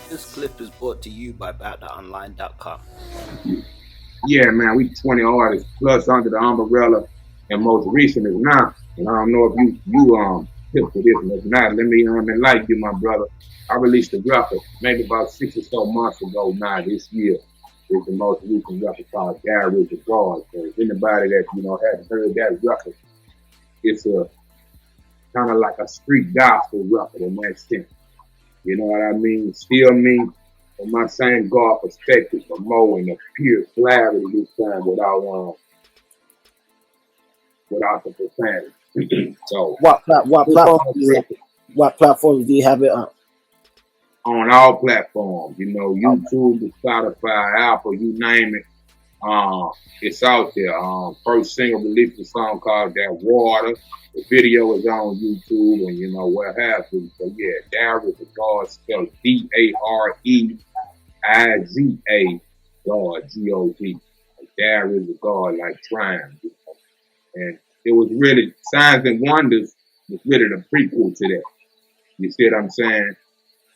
This clip is brought to you by BoutTheOnline.com. Yeah, man, we 20 artists plus under the umbrella, and most recent is now. And I don't know if you hip to this, and if not, let me enlighten you, my brother. I released a record maybe about 6 or so months ago. Now this year is the most recent record called "Garage of God." So if anybody that hasn't heard that record, it's a kind of like a street gospel record in that sense. You know what I mean? Still me from my same God perspective, but more in the pure clarity this time without the profanity. So What platforms do you have it on all platforms, on? YouTube, Spotify, Apple, you name it. It's out there. First single released a song called "That Water." The video is on YouTube, and what have you. So yeah, Darius of God, spelled Dareiza, God, God. Darius of God, like trying. And it was really Signs and Wonders was really the prequel to that. You see what I'm saying?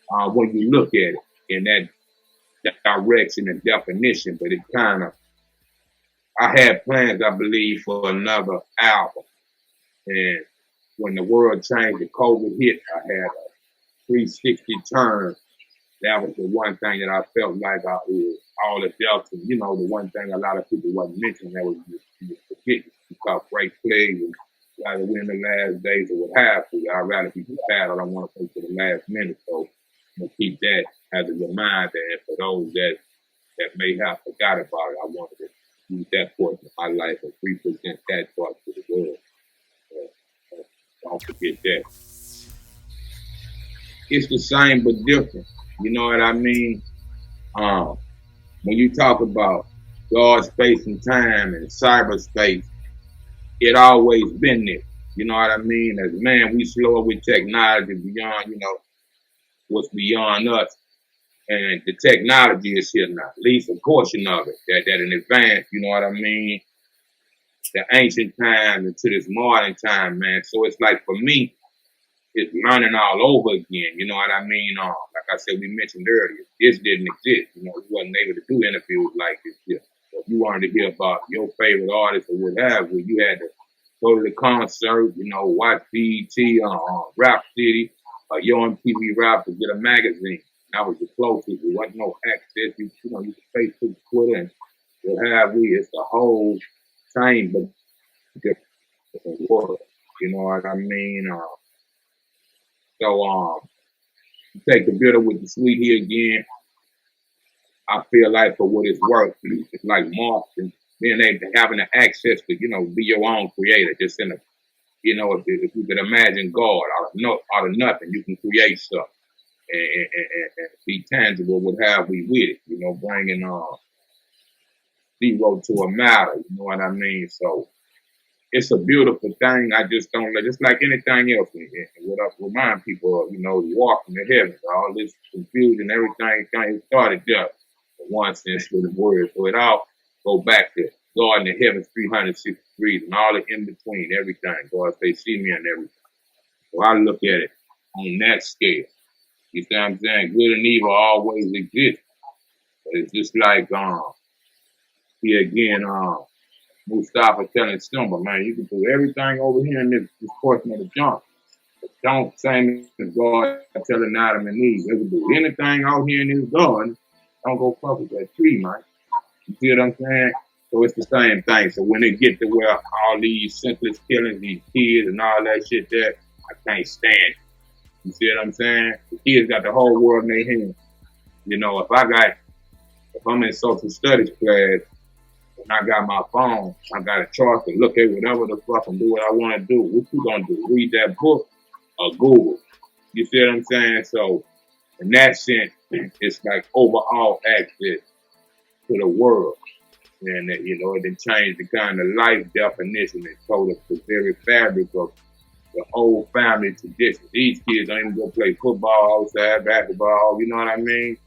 When you look at it in that direction and definition, but it kind of I had plans, I believe, for another album. And when the world changed, the COVID hit, I had a 360 turn. That was the one thing that I felt like I was all the delta. The one thing a lot of people wasn't mentioning that was you forget about break plays and rather win the last days or what have you. I'd rather be prepared. I don't want to play to the last minute. So I'm gonna keep that as a reminder. And for those that may have forgot about it, I wanted to use that portion of my life and represent that part to the world. Don't forget that. It's the same but different. You know what I mean? When you talk about God, space, and time and cyberspace, it always been there. You know what I mean? As man, we slow with technology beyond, what's beyond us. And the technology is here now, at least a portion of it, that in advance, you know what I mean? The ancient time into this modern time, man. So it's like for me, it's learning all over again. You know what I mean? Like I said, we mentioned earlier, this didn't exist. We wasn't able to do interviews like this here. So if you wanted to hear about your favorite artist or what have you had to go to the concert, watch BET on Rap City, or Yo MTV Rap to get a magazine. That was the closest. There wasn't no access. You could Facebook, Twitter, and what have we. It's the whole same, but different world. You know what I mean? So take the bitter with the sweet here again. I feel like for what it's worth, it's like marketing, being able to having the access to, be your own creator. Just in a, if you could imagine God out of nothing, you can create stuff and be tangible. What have we with it? Bringing zero to a matter. You know what I mean? So it's a beautiful thing. I just don't let, just like anything else. And what I remind people of, walking to heaven, all this confusion, everything it started there. In one sense with the word. So it all go back to God in the heavens 360 degrees and all the in between, everything. God say, see me and everything. So I look at it on that scale. You see what I'm saying? Good and evil always exist. But it's just like here again, Mustafa telling Simba, man, you can do everything over here in this portion of the junk. But don't same as God telling Adam and Eve. You can do anything out here in this garden. Don't go fuck with that tree, man. You see what I'm saying? So it's the same thing. So when it get to where all these senseless killings, these kids and all that shit there, I can't stand it. You see what I'm saying? The kids got the whole world in their hands. If I'm in social studies class and I got my phone, I got a choice to look at whatever the fuck and do what I want to do. What you gonna do? Read that book or Google? You see what I'm saying? So in that sense, it's like overall access to the world. And it done changed the kind of life definition and told us the very fabric of the old family tradition. These kids don't even go play football outside, basketball, you know what I mean?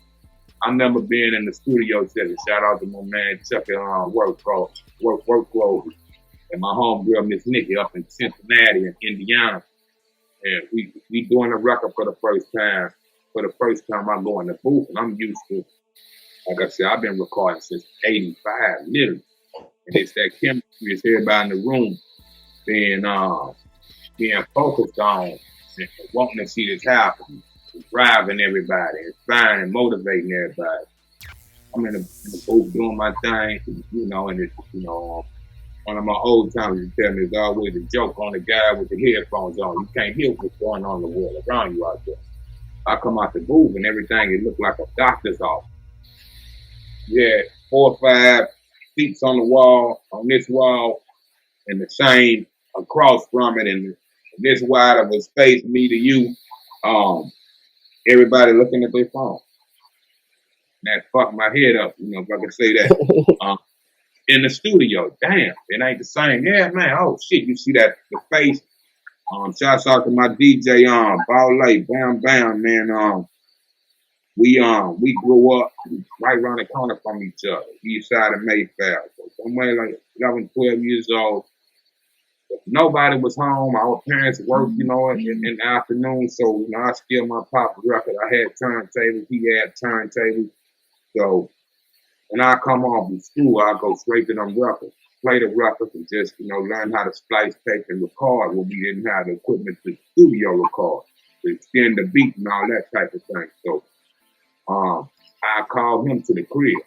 I remember being in the studio session. Shout out to my man Chuck at work clothes. And my homegirl Miss Nikki up in Cincinnati in Indiana. And we doing a record for the first time. for the first time I go in the booth, and I'm used to, like I said, I've been recording since '85, literally, and it's that chemistry, it's everybody in the room being focused on and wanting to see this happen, and driving everybody, inspiring and motivating everybody. I'm in the booth doing my thing, and it's, one of my old timers used to tell me there's always a joke on the guy with the headphones on. You can't hear what's going on in the world around you out there. I come out the booth and everything, it looked like a doctor's office. Yeah, 4 or 5 seats on the wall, on this wall, and the same across from it, and this wide of a space, me to you, everybody looking at their phone. That fucked my head up, if I can say that. In the studio, damn, it ain't the same. Yeah, man, oh shit, you see that, the face. Shouts out to my DJ, Ball Bam Bam, man. We grew up right around the corner from each other, east side of Mayfair. So somewhere like 11, 12 years old. Nobody was home. Our parents worked, in the afternoon. So, I steal my pop's record. I had turntables. He had turntables. So, when I come home from school, I go straight to them records, play the records, and just, learn how to splice, tape, and record when we didn't have the equipment to studio record, to extend the beat and all that type of thing. So, I called him to the crib.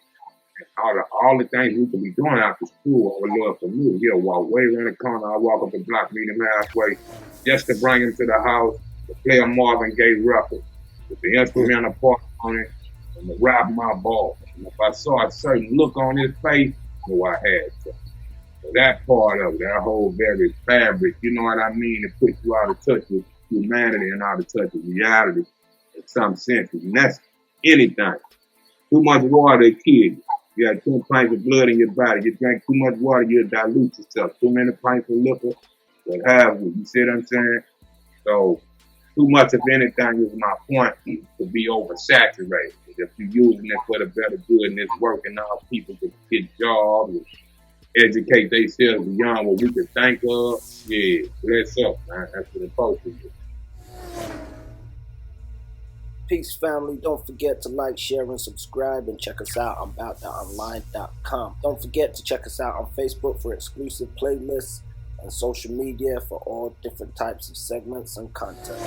All the things we could be doing after school, I would love to move. He'll walk way around the corner. I walk up the block, meet him halfway, just to bring him to the house, to play a Marvin Gaye record, with the instrumental part on it, and to rap my ball. And if I saw a certain look on his face, I knew I had to. So that part of it, that whole very fabric, you know what I mean? It puts you out of touch with humanity and out of touch with reality in some sense. And that's anything. Too much water, it kills you. You have 2 pints of blood in your body. You drink too much water, you'll dilute yourself. Too many pints of liquor, what have you. You see what I'm saying? So, too much of anything is my point, to be oversaturated. If you're using it for the better good and it's working out, people can get jobs and educate themselves beyond what we can think of. Yeah, bless up, man. That's what it's supposed to do. Peace, family. Don't forget to like, share, and subscribe, and check us out on aboutthatonline.com. Don't forget to check us out on Facebook for exclusive playlists and social media for all different types of segments and content.